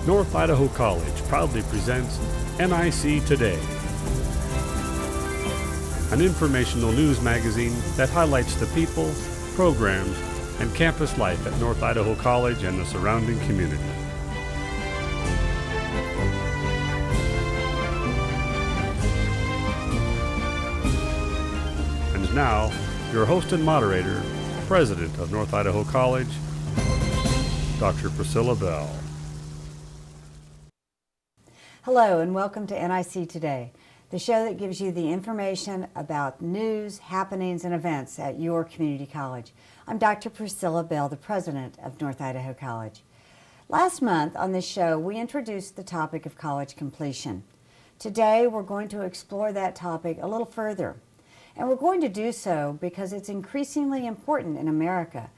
North Idaho College proudly presents NIC Today, an informational news magazine that highlights the people, programs, and campus life at North Idaho College and the surrounding community. And now, your host and moderator, President of North Idaho College, Dr. Priscilla Bell. Hello and welcome to NIC Today, the show that gives you the information about news, happenings, and events at your community college. I'm Dr. Priscilla Bell, the president of North Idaho College. Last month on this show, we introduced the topic of college completion. Today, we're going to explore that topic a little further. And we're going to do so because it's increasingly important in America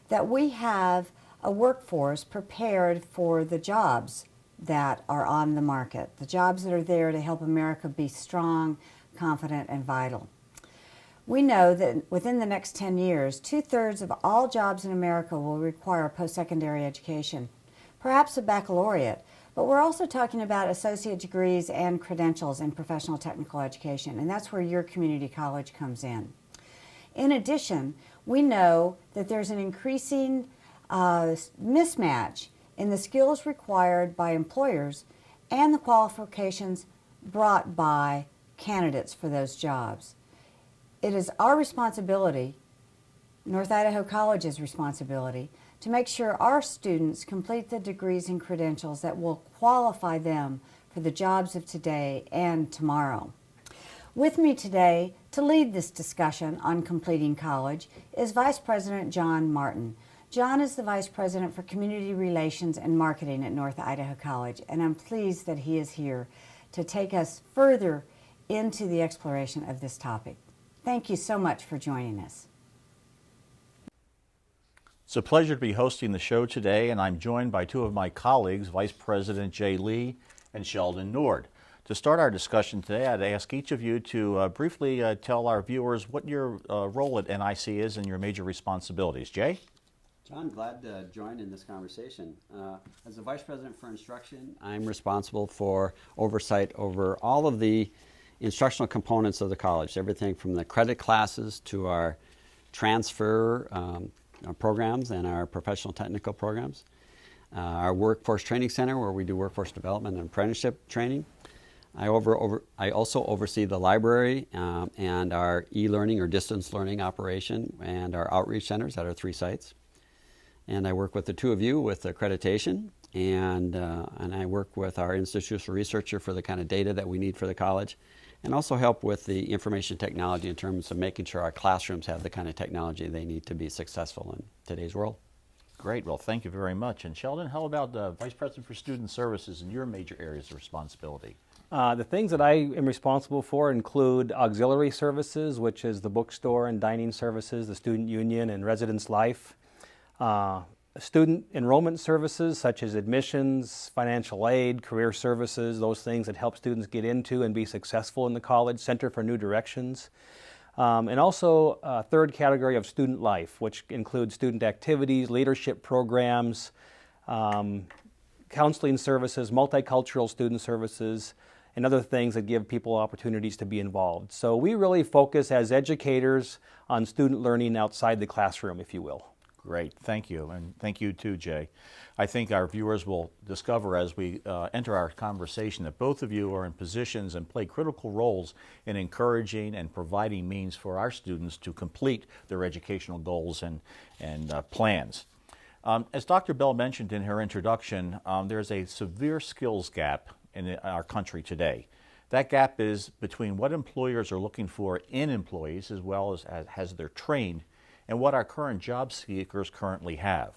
that we have a workforce prepared for the jobs that are on the market, the jobs that are there to help America be strong, confident, and vital. We know that within the next 10 years, 2/3 of all jobs in America will require post-secondary education, perhaps a baccalaureate, but we're also talking about associate degrees and credentials in professional technical education, and that's where your community college comes in. In addition, we know that there's an increasing mismatch in the skills required by employers and the qualifications brought by candidates for those jobs. It is our responsibility, North Idaho College's responsibility, to make sure our students complete the degrees and credentials that will qualify them for the jobs of today and tomorrow. With me today to lead this discussion on completing college is Vice President John Martin. John is the Vice President for Community Relations and Marketing at North Idaho College, and I'm pleased that he is here to take us further into the exploration of this topic. Thank you so much for joining us. It's a pleasure to be hosting the show today, and I'm joined by two of my colleagues, Vice President Jay Lee and Sheldon Nord. To start our discussion today, I'd ask each of you to briefly tell our viewers what your role at NIC is and your major responsibilities. Jay? John, glad to join in this conversation. As the Vice President for Instruction, I'm responsible for oversight over all of the instructional components of the college, everything from the credit classes to our transfer programs and our professional technical programs, our workforce training center where we do workforce development and apprenticeship training. I also oversee the library and our e-learning or distance learning operation and our outreach centers at our 3 sites. And I work with the two of you with accreditation, and I work with our institutional researcher for the kind of data that we need for the college, and also help with the information technology in terms of making sure our classrooms have the kind of technology they need to be successful in today's world. Great. Well, thank you very much. And Sheldon, how about the Vice President for Student Services and your major areas of responsibility? The things that I am responsible for include auxiliary services, which is the bookstore and dining services, the student union and residence life. Student enrollment services such as admissions, financial aid, career services, those things that help students get into and be successful in the college, Center for New Directions. And also a third category of student life, which includes student activities, leadership programs, counseling services, multicultural student services, and other things that give people opportunities to be involved. So we really focus as educators on student learning outside the classroom, if you will. Great, thank you, and thank you too, Jay. I think our viewers will discover as we enter our conversation that both of you are in positions and play critical roles in encouraging and providing means for our students to complete their educational goals and plans. As Dr. Bell mentioned in her introduction, there's a severe skills gap in our country today. That gap is between what employers are looking for in employees as well as they're trained and what our current job seekers currently have.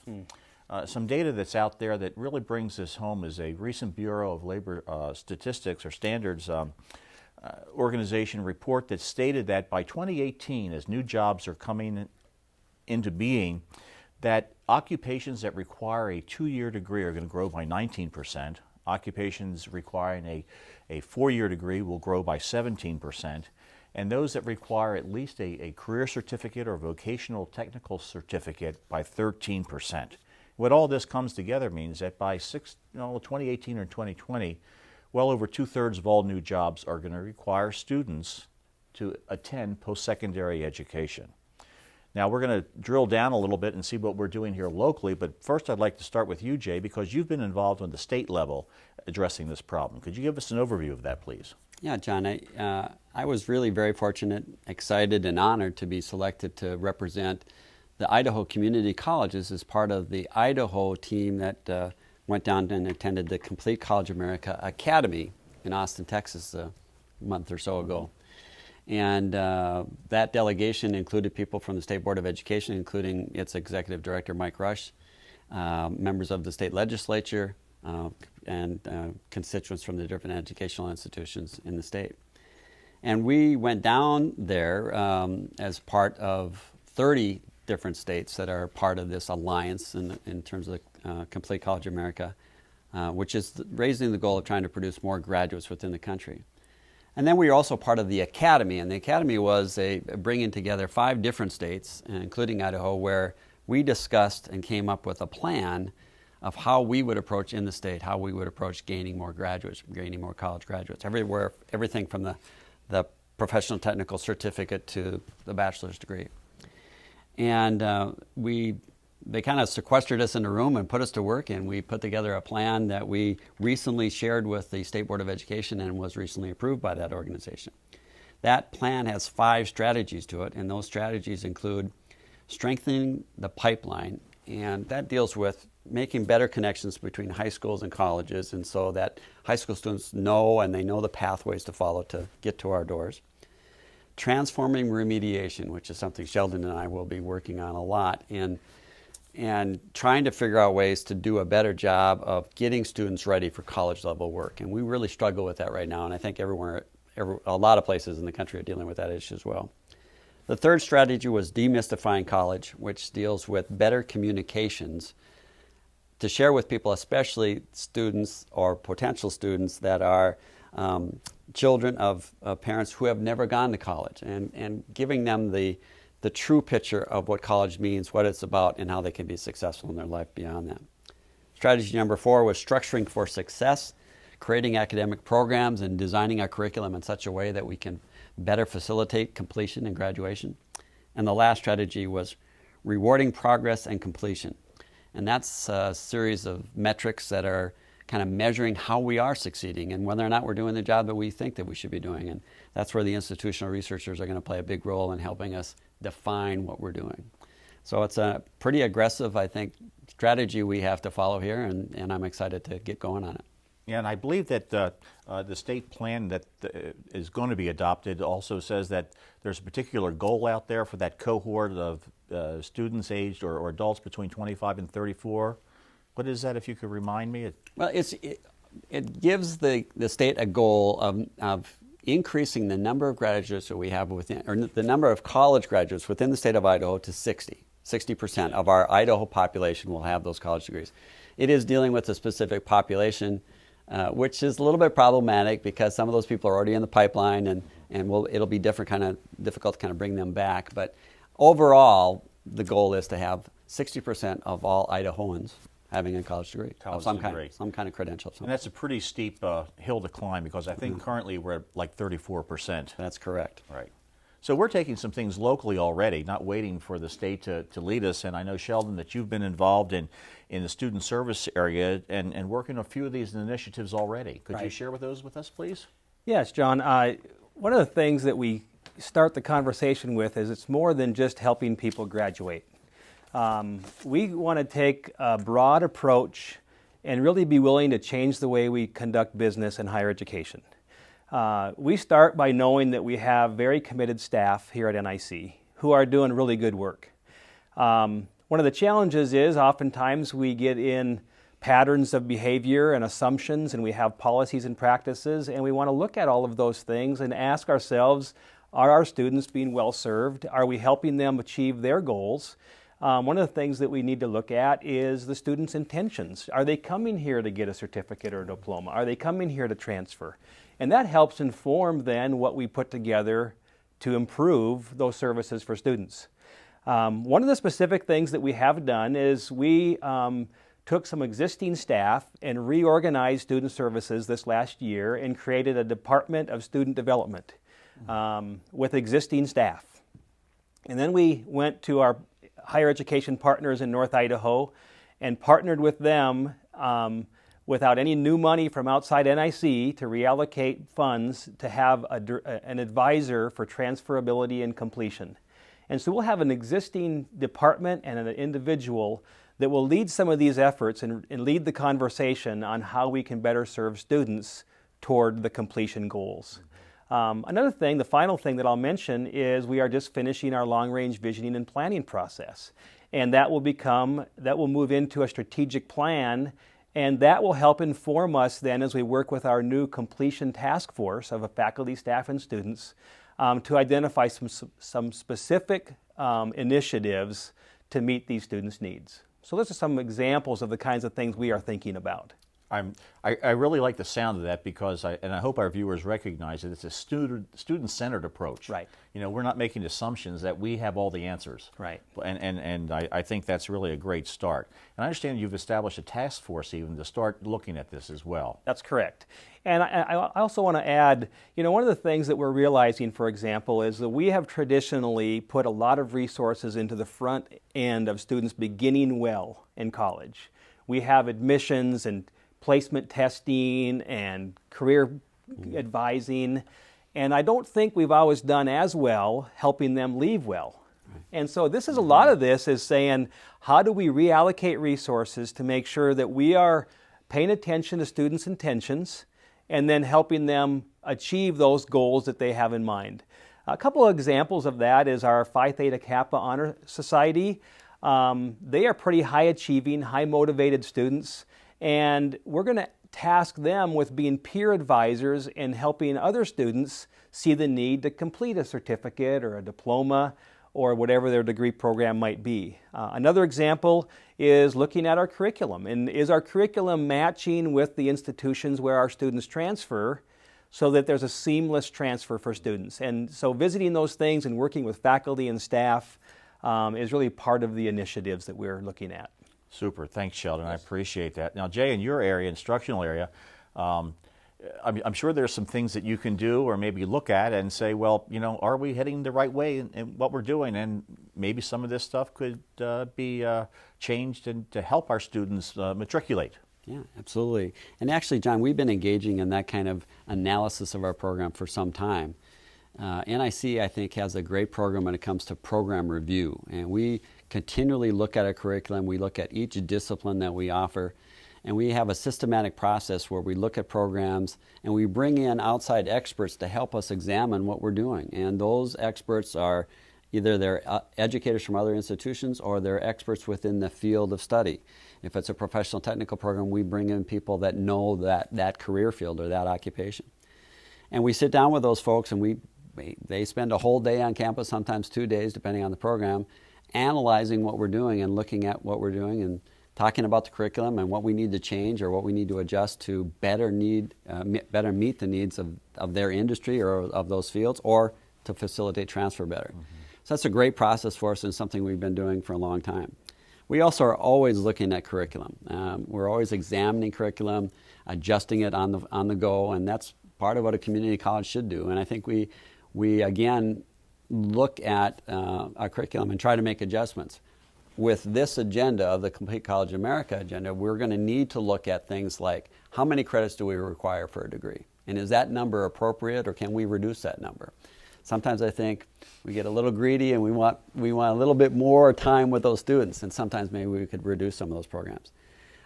Some data that's out there that really brings this home is a recent Bureau of Labor Statistics or Standards organization report that stated that by 2018, as new jobs are coming into being, that occupations that require a 2-year degree are going to grow by 19%. Occupations requiring a 4-year degree will grow by 17%. And those that require at least a career certificate or vocational technical certificate by 13%. What all this comes together means that by 2018 or 2020, well over 2/3 of all new jobs are going to require students to attend post-secondary education. Now we're going to drill down a little bit and see what we're doing here locally, but first I'd like to start with you, Jay, because you've been involved on the state level addressing this problem. Could you give us an overview of that, please? Yeah, John, I was really very fortunate, excited, and honored to be selected to represent the Idaho Community Colleges as part of the Idaho team that went down and attended the Complete College America Academy in Austin, Texas a month or so ago. And that delegation included people from the State Board of Education, including its Executive Director, Mike Rush, members of the state legislature, and constituents from the different educational institutions in the state. And we went down there as part of 30 different states that are part of this alliance in terms of Complete College America, which is raising the goal of trying to produce more graduates within the country. And then we were also part of the Academy, and the Academy was a bringing together 5 different states, including Idaho, where we discussed and came up with a plan of how we would approach in the state, how we would approach gaining more graduates, gaining more college graduates, everything from the professional technical certificate to the bachelor's degree. And they kind of sequestered us in a room and put us to work, and we put together a plan that we recently shared with the State Board of Education and was recently approved by that organization. That plan has 5 strategies to it, and those strategies include strengthening the pipeline, and that deals with making better connections between high schools and colleges, and so that high school students know and they know the pathways to follow to get to our doors. Transforming remediation, which is something Sheldon and I will be working on a lot, and trying to figure out ways to do a better job of getting students ready for college level work. And we really struggle with that right now, and I think a lot of places in the country are dealing with that issue as well. The third strategy was demystifying college, which deals with better communications to share with people, especially students or potential students that are children of parents who have never gone to college, and giving them the true picture of what college means, what it's about, and how they can be successful in their life beyond that. Strategy number 4 was structuring for success, creating academic programs and designing our curriculum in such a way that we can better facilitate completion and graduation. And the last strategy was rewarding progress and completion. And that's a series of metrics that are kind of measuring how we are succeeding and whether or not we're doing the job that we think that we should be doing. And that's where the institutional researchers are going to play a big role in helping us define what we're doing. So it's a pretty aggressive, I think, strategy we have to follow here, and I'm excited to get going on it. Yeah, and I believe that the state plan that is going to be adopted also says that there's a particular goal out there for that cohort of students aged or adults between 25 and 34. What is that, if you could remind me? Well, it gives the state a goal of increasing the number of graduates that we have within, or the number of college graduates within the state of Idaho to 60% of our Idaho population will have those college degrees. It is dealing with a specific population, which is a little bit problematic because some of those people are already in the pipeline, and it'll be difficult to kind of bring them back. But overall, the goal is to have 60% of all Idahoans having a college degree of some kind of credential. And that's a pretty steep hill to climb, because I think currently we're at like 34%. That's correct. Right. So we're taking some things locally already, not waiting for the state to lead us. And I know, Sheldon, that you've been involved in the student service area and working on a few of these initiatives already. Could you share those with us, please? Yes, John. One of the things that we start the conversation with is it's more than just helping people graduate. We want to take a broad approach and really be willing to change the way we conduct business in higher education. We start by knowing that we have very committed staff here at NIC who are doing really good work. One of the challenges is oftentimes we get in patterns of behavior and assumptions, and we have policies and practices, and we want to look at all of those things and ask ourselves, are our students being well served? Are we helping them achieve their goals? One of the things that we need to look at is the students' intentions. Are they coming here to get a certificate or a diploma? Are they coming here to transfer? And that helps inform then what we put together to improve those services for students. One of the specific things that we have done is we took some existing staff and reorganized student services this last year and created a Department of Student Development with existing staff. And then we went to our higher education partners in North Idaho and partnered with them without any new money from outside NIC to reallocate funds to have an advisor for transferability and completion. And so we'll have an existing department and an individual that will lead some of these efforts and lead the conversation on how we can better serve students toward the completion goals. Another thing, the final thing that I'll mention is we are just finishing our long-range visioning and planning process. And that will move into a strategic plan, and that will help inform us then as we work with our new completion task force of faculty, staff, and students to identify some specific initiatives to meet these students' needs. So those are some examples of the kinds of things we are thinking about. I really like the sound of that because I hope our viewers recognize that it's a student-centered approach. Right. You know, we're not making assumptions that we have all the answers. Right. And I think that's really a great start. And I understand you've established a task force even to start looking at this as well. That's correct. And I also want to add, you know, one of the things that we're realizing, for example, is that we have traditionally put a lot of resources into the front end of students beginning well in college. We have admissions and placement testing and career advising, and I don't think we've always done as well helping them leave well. And so this is a lot of this is saying, how do we reallocate resources to make sure that we are paying attention to students' intentions and then helping them achieve those goals that they have in mind. A couple of examples of that is our Phi Theta Kappa Honor Society. They are pretty high achieving, high motivated students, and we're going to task them with being peer advisors and helping other students see the need to complete a certificate or a diploma or whatever their degree program might be. Another example is looking at our curriculum. And is our curriculum matching with the institutions where our students transfer so that there's a seamless transfer for students? And so visiting those things and working with faculty and staff is really part of the initiatives that we're looking at. Super. Thanks, Sheldon. I appreciate that. Now, Jay, in your area, instructional area, I'm sure there's some things that you can do or maybe look at and say, well, you know, are we heading the right way in what we're doing? And maybe some of this stuff could be changed and to help our students matriculate. Yeah, absolutely. And actually, John, we've been engaging in that kind of analysis of our program for some time. NIC, I think, has a great program when it comes to program review. And we continually look at our curriculum. We look at each discipline that we offer. And we have a systematic process where we look at programs and we bring in outside experts to help us examine what we're doing. And those experts are either they're educators from other institutions or they're experts within the field of study. If it's a professional technical program, we bring in people that know that career field or that occupation. And we sit down with those folks and they spend a whole day on campus, sometimes 2 days, depending on the program, analyzing what we're doing and looking at what we're doing and talking about the curriculum and what we need to change or what we need to adjust to better meet the needs of their industry or of those fields or to facilitate transfer better. Mm-hmm. So that's a great process for us and something we've been doing for a long time. We also are always looking at curriculum. We're always examining curriculum, adjusting it on the go, and that's part of what a community college should do. And I think we again look at our curriculum and try to make adjustments. With this agenda of the Complete College America agenda, we're going to need to look at things like how many credits do we require for a degree? And is that number appropriate or can we reduce that number? Sometimes I think we get a little greedy and we want a little bit more time with those students, and sometimes maybe we could reduce some of those programs.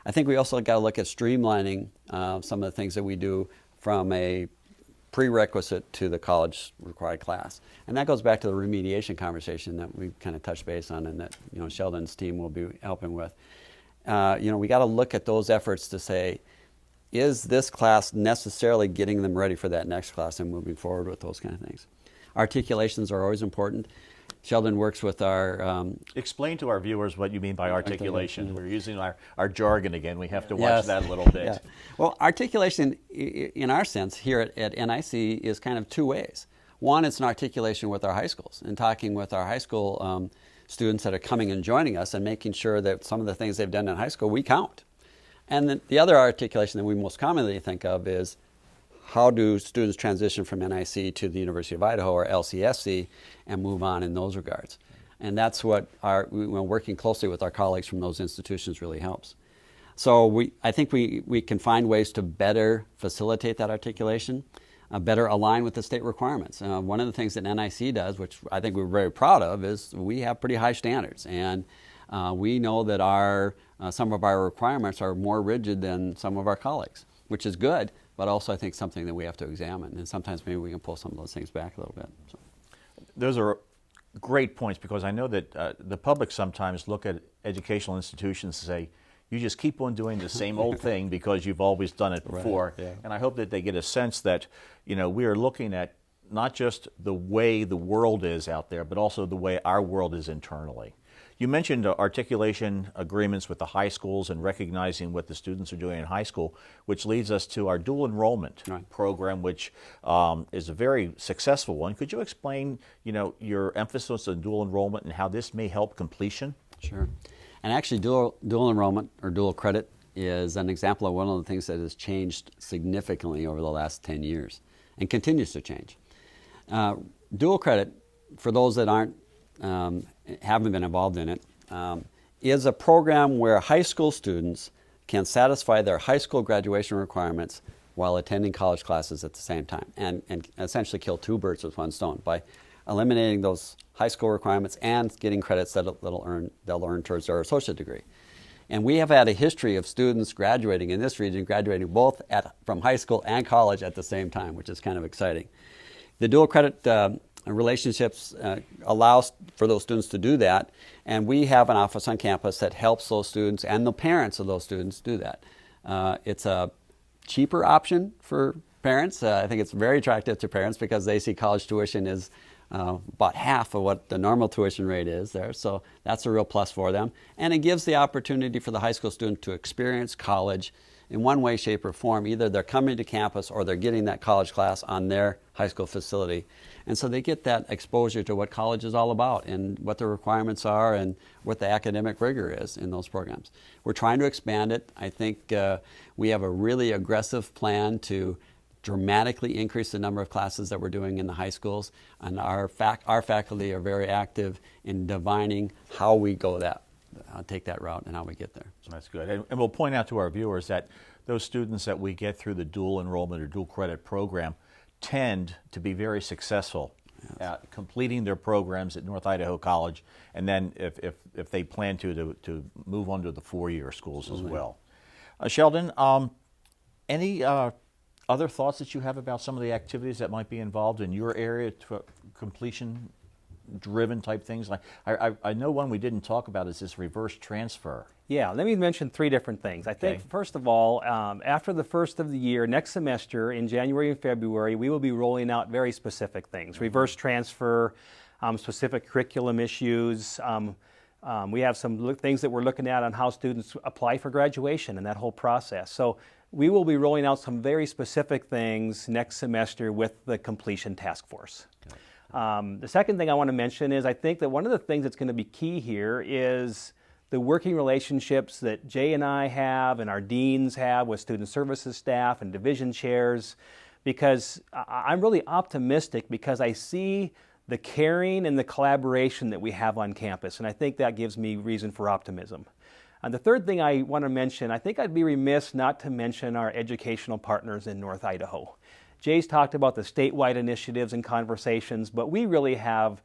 I think we also got to look at streamlining some of the things that we do from a prerequisite to the college required class. And that goes back to the remediation conversation that we kind of touched base on and that Sheldon's team will be helping with. We got to look at those efforts to say, is this class necessarily getting them ready for that next class and moving forward with those kind of things? Articulations are always important. Sheldon works with our... Explain to our viewers what you mean by articulation. We're using our jargon again. We have to watch that a little bit. Yeah. Well, articulation, in our sense, here at NIC is kind of two ways. One, it's an articulation with our high schools and talking with our high school students that are coming and joining us and making sure that some of the things they've done in high school we count. And then the other articulation that we most commonly think of is how do students transition from NIC to the University of Idaho or LCSC and move on in those regards. And that's what working closely with our colleagues from those institutions really helps. So I think we can find ways to better facilitate that articulation, better align with the state requirements. One of the things that NIC does, which I think we're very proud of, is we have pretty high standards. And we know that some of our requirements are more rigid than some of our colleagues, which is good, but also I think something that we have to examine. And sometimes maybe we can pull some of those things back a little bit. So. Those are great points, because I know that the public sometimes look at educational institutions and say, you just keep on doing the same old thing because you've always done it before. Right, yeah. And I hope that they get a sense that, we are looking at not just the way the world is out there, but also the way our world is internally. You mentioned articulation agreements with the high schools and recognizing what the students are doing in high school, which leads us to our dual enrollment program, which is a very successful one. Could you explain, your emphasis on dual enrollment and how this may help completion? Sure. And actually, dual enrollment or dual credit is an example of one of the things that has changed significantly over the last 10 years and continues to change. Dual credit, for those that haven't been involved in it, is a program where high school students can satisfy their high school graduation requirements while attending college classes at the same time, and essentially kill two birds with one stone by eliminating those high school requirements and getting credits that they'll earn towards their associate degree. And we have had a history of students graduating in this region, graduating both from high school and college at the same time, which is kind of exciting. The dual credit relationships allows for those students to do that, and we have an office on campus that helps those students and the parents of those students do that. It's a cheaper option for parents. I think it's very attractive to parents because they see college tuition is about half of what the normal tuition rate is there, so that's a real plus for them. And it gives the opportunity for the high school student to experience college in one way, shape, or form. Either they're coming to campus or they're getting that college class on their high school facility. And so they get that exposure to what college is all about and what the requirements are and what the academic rigor is in those programs. We're trying to expand it. I think we have a really aggressive plan to dramatically increase the number of classes that we're doing in the high schools, and our faculty are very active in divining how we go take that route and how we get there. So that's good. And we'll point out to our viewers that those students that we get through the dual enrollment or dual credit program tend to be very successful at completing their programs at North Idaho College, and then if they plan to move on to the four-year schools as well. Sheldon, any other thoughts that you have about some of the activities that might be involved in your area to completion-driven type things? Like I know one we didn't talk about is this reverse transfer. Yeah, let me mention three different things. I think, first of all, after the first of the year, next semester in January and February, we will be rolling out very specific things. Reverse transfer, specific curriculum issues. We have some things that we're looking at on how students apply for graduation and that whole process. So we will be rolling out some very specific things next semester with the completion task force. The second thing I want to mention is I think that one of the things that's going to be key here is the working relationships that Jay and I have and our deans have with student services staff and division chairs, because I'm really optimistic because I see the caring and the collaboration that we have on campus, and I think that gives me reason for optimism. And the third thing I want to mention, I think I'd be remiss not to mention our educational partners in North Idaho. Jay's talked about the statewide initiatives and conversations, but we really have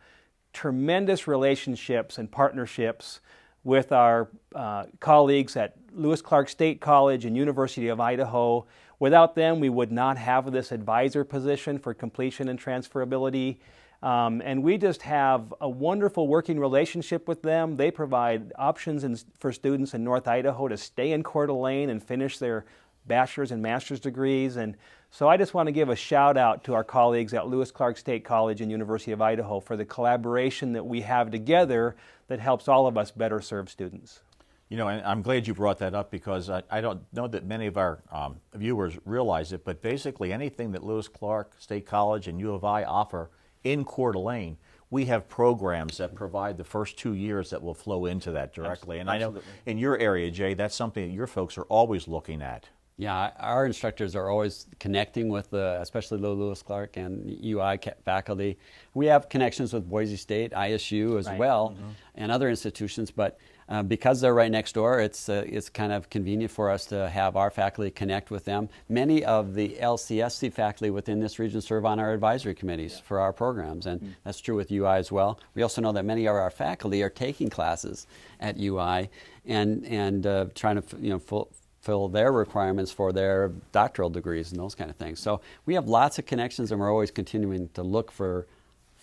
tremendous relationships and partnerships with our colleagues at Lewis Clark State College and University of Idaho. Without them, we would not have this advisor position for completion and transferability. And we just have a wonderful working relationship with them. They provide options for students in North Idaho to stay in Coeur d'Alene and finish their bachelor's and master's degrees. And so I just want to give a shout out to our colleagues at Lewis Clark State College and University of Idaho for the collaboration that we have together that helps all of us better serve students. You know, and I'm glad you brought that up because I don't know that many of our viewers realize it, but basically anything that Lewis Clark State College and U of I offer in Coeur d'Alene, we have programs that provide the first 2 years that will flow into that directly. And I know in your area, Jay, that's something that your folks are always looking at. Yeah, our instructors are always connecting with especially Lewis Clark and UI faculty. We have connections with Boise State, ISU as well, and other institutions, but because they're right next door, it's kind of convenient for us to have our faculty connect with them. Many of the LCSC faculty within this region serve on our advisory committees for our programs, and that's true with UI as well. We also know that many of our faculty are taking classes at UI and trying to fulfill their requirements for their doctoral degrees and those kind of things. So we have lots of connections, and we're always continuing to look for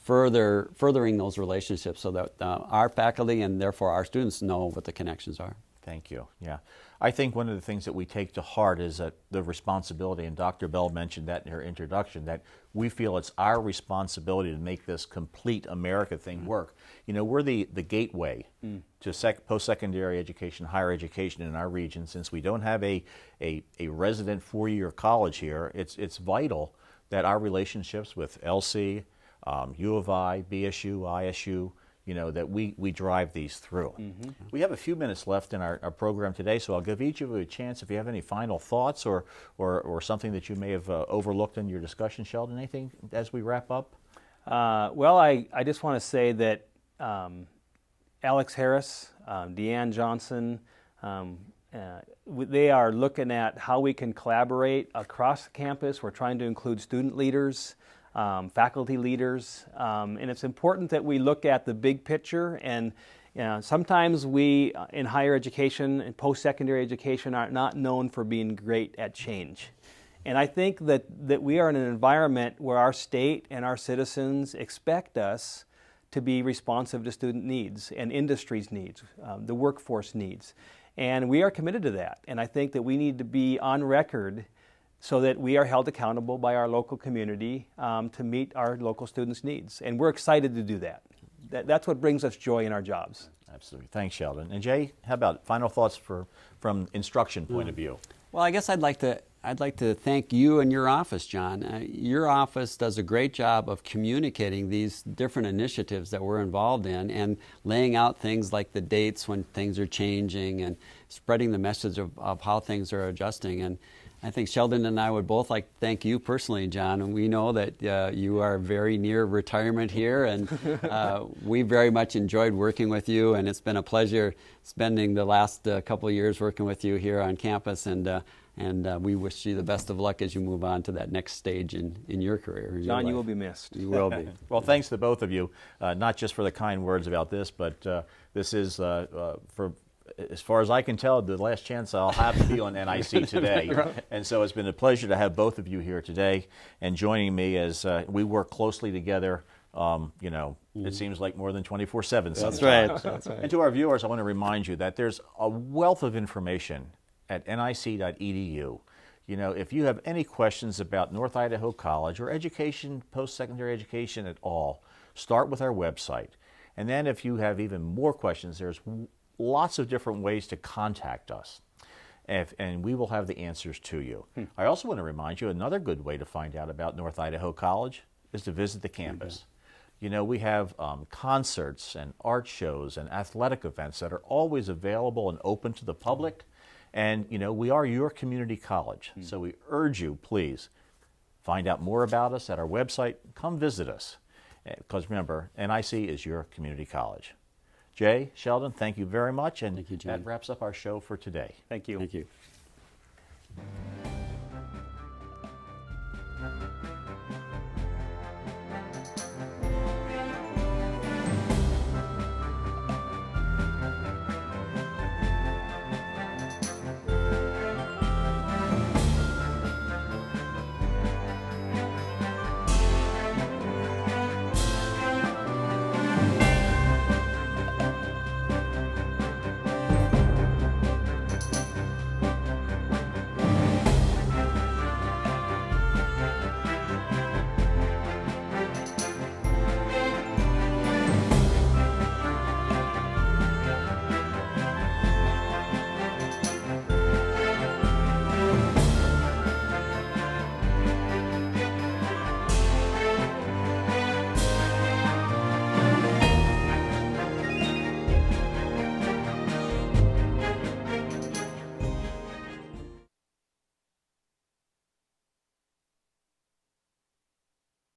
furthering those relationships so that our faculty and therefore our students know what the connections are. Thank you. Yeah. I think one of the things that we take to heart is that the responsibility, and Dr. Bell mentioned that in her introduction, that we feel it's our responsibility to make this complete America thing work. You know, we're the gateway to post-secondary education, higher education in our region. Since we don't have a resident 4-year college here, it's vital that our relationships with LC, U of I, BSU, ISU, that we drive these through. We have a few minutes left in our program today, so I'll give each of you a chance if you have any final thoughts or something that you may have overlooked in your discussion. Sheldon, anything as we wrap up? Well, I just want to say that Alex Harris, Deanne Johnson, they are looking at how we can collaborate across the campus. We're trying to include student leaders, faculty leaders, and it's important that we look at the big picture. And sometimes we, in higher education and post-secondary education, are not known for being great at change. And I think that we are in an environment where our state and our citizens expect us to be responsive to student needs and industry's needs, the workforce needs. And we are committed to that. And I think that we need to be on record so that we are held accountable by our local community to meet our local students' needs. And we're excited to do that. That's what brings us joy in our jobs. Absolutely. Thanks, Sheldon. And Jay, how about final thoughts from instruction point of view? Well, I guess I'd like to thank you and your office, John. Your office does a great job of communicating these different initiatives that we're involved in and laying out things like the dates when things are changing and spreading the message of how things are adjusting. And I think Sheldon and I would both like to thank you personally, John. And we know that you are very near retirement here, and we very much enjoyed working with you. And it's been a pleasure spending the last couple of years working with you here on campus. And we wish you the best of luck as you move on to that next stage in your career. John, you will be missed. You will be. Well, thanks to both of you, not just for the kind words about this, but this is, for as far as I can tell, the last chance I'll have to be on NIC Today. And so it's been a pleasure to have both of you here today and joining me as we work closely together. It seems like more than 24/7 sometimes. That's right. And to our viewers, I want to remind you that there's a wealth of information at nic.edu. If you have any questions about North Idaho College or education, post-secondary education at all, start with our website. And then if you have even more questions, there's lots of different ways to contact us. And we will have the answers to you. I also want to remind you another good way to find out about North Idaho College is to visit the campus. We have concerts and art shows and athletic events that are always available and open to the public. And, we are your community college. So we urge you, please, find out more about us at our website. Come visit us. Because remember, NIC is your community college. Jay, Sheldon, thank you very much. And thank you, John. That wraps up our show for today. Thank you. Thank you.